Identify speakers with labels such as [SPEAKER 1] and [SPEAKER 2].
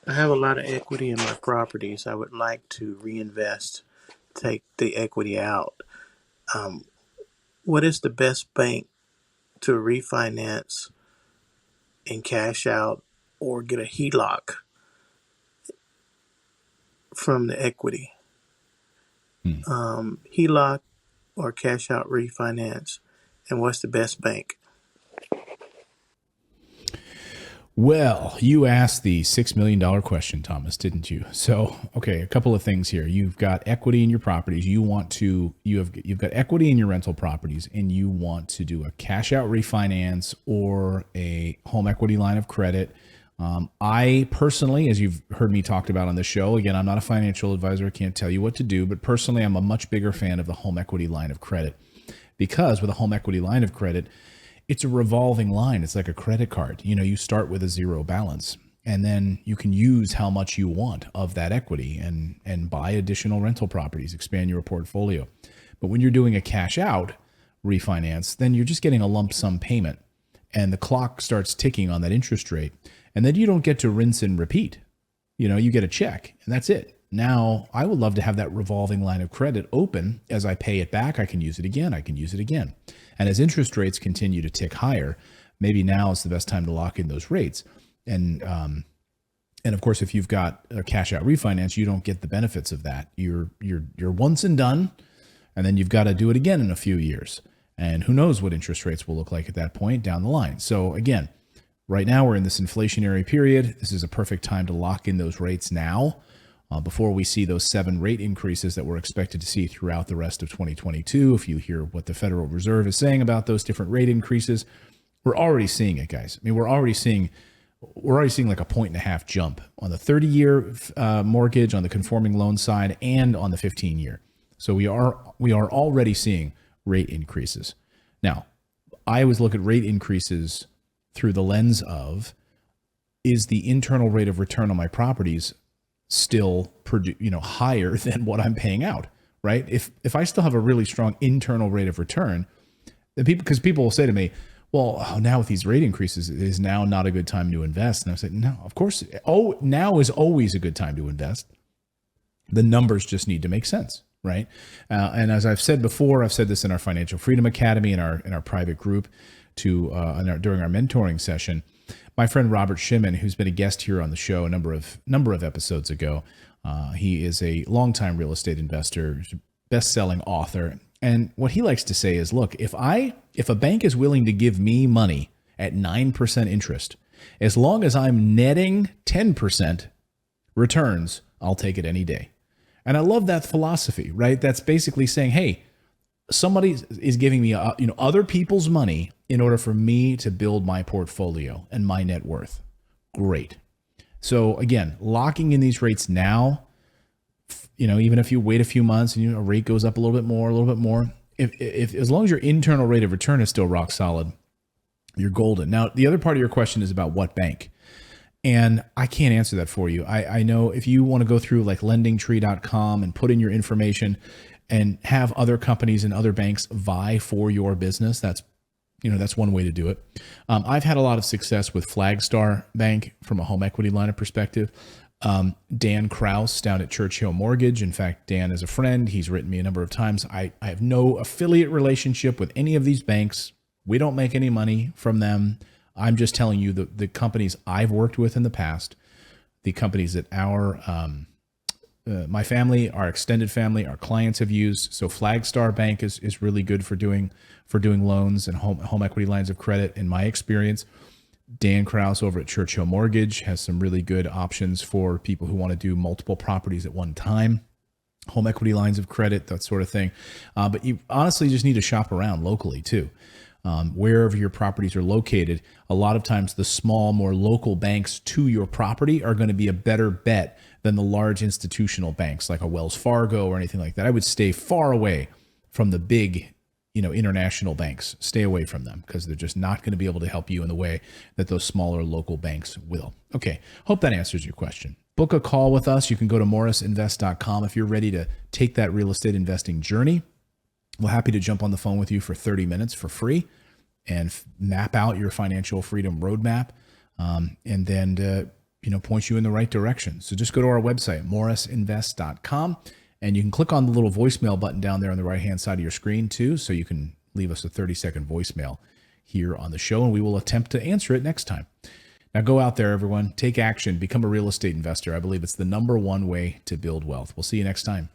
[SPEAKER 1] I have a lot of equity in my properties. I would like to reinvest, take the equity out. Um, what is the best bank to refinance and cash out or get a HELOC from the equity?
[SPEAKER 2] Hmm.
[SPEAKER 1] HELOC or cash out refinance, and what's the best bank?
[SPEAKER 2] Well, you asked the $6 million question, Thomas, didn't you? So, okay, a couple of things here. You've got equity in your properties. You've got equity in your rental properties, and you want to do a cash out refinance or a home equity line of credit. I personally, as you've heard me talked about on the show, again, I'm not a financial advisor. I can't tell you what to do, but personally, I'm a much bigger fan of the home equity line of credit because with a home equity line of credit, it's a revolving line. It's like a credit card. You start with a zero balance and then you can use how much you want of that equity and buy additional rental properties, expand your portfolio. But when you're doing a cash out refinance, then you're just getting a lump sum payment and the clock starts ticking on that interest rate. And then you don't get to rinse and repeat. You get a check and that's it. Now, I would love to have that revolving line of credit open. As I pay it back, I can use it again. I can use it again. And as interest rates continue to tick higher, maybe now is the best time to lock in those rates. And of course, if you've got a cash out refinance, you don't get the benefits of that. You're once and done, and then you've got to do it again in a few years. And who knows what interest rates will look like at that point down the line. So again, right now we're in this inflationary period. This is a perfect time to lock in those rates now. Before we see those 7 rate increases that we're expected to see throughout the rest of 2022. If you hear what the Federal Reserve is saying about those different rate increases, we're already seeing it, guys. I mean, we're already seeing like a 1.5 jump on the 30-year mortgage, on the conforming loan side, and on the 15-year. So we are already seeing rate increases. Now, I always look at rate increases through the lens of, is the internal rate of return on my properties still higher than what I'm paying out, right? If I still have a really strong internal rate of return, then people will say to me, well, now with these rate increases, it is now not a good time to invest. And I say, no, of course. Oh, now is always a good time to invest. The numbers just need to make sense, right? And as I've said before, I've said this in our Financial Freedom Academy, in our private group, during our mentoring session. My friend Robert Shimon, who's been a guest here on the show a number of episodes ago, he is a longtime real estate investor, best-selling author, and what he likes to say is, look, if a bank is willing to give me money at 9% interest, as long as I'm netting 10% returns, I'll take it any day. And I love that philosophy, right? That's basically saying, hey, somebody is giving me other people's money in order for me to build my portfolio and my net worth. Great. So again, locking in these rates now, even if you wait a few months and a rate goes up a little bit more, if as long as your internal rate of return is still rock solid, you're golden. Now, the other part of your question is about what bank. And I can't answer that for you. I know if you want to go through like lendingtree.com and put in your information and have other companies and other banks vie for your business, that's one way to do it. I've had a lot of success with Flagstar Bank from a home equity line of perspective. Dan Kraus down at Churchill Mortgage. In fact, Dan is a friend. He's written me a number of times. I have no affiliate relationship with any of these banks. We don't make any money from them. I'm just telling you the companies I've worked with in the past, the companies that my family, our extended family, our clients have used. So Flagstar Bank is really good for doing loans and home equity lines of credit. In my experience, Dan Kraus over at Churchill Mortgage has some really good options for people who want to do multiple properties at one time, home equity lines of credit, that sort of thing. But you honestly just need to shop around locally too. Wherever your properties are located, a lot of times the small, more local banks to your property are going to be a better bet than the large institutional banks like a Wells Fargo or anything like that. I would stay far away from the big, international banks. Stay away from them because they're just not going to be able to help you in the way that those smaller local banks will. Okay, hope that answers your question. Book a call with us. You can go to morrisinvest.com if you're ready to take that real estate investing journey. We're happy to jump on the phone with you for 30 minutes for free and map out your financial freedom roadmap. And then points you in the right direction. So just go to our website, morrisinvest.com, and you can click on the little voicemail button down there on the right-hand side of your screen too, so you can leave us a 30-second voicemail here on the show, and we will attempt to answer it next time. Now go out there, everyone. Take action. Become a real estate investor. I believe it's the number one way to build wealth. We'll see you next time.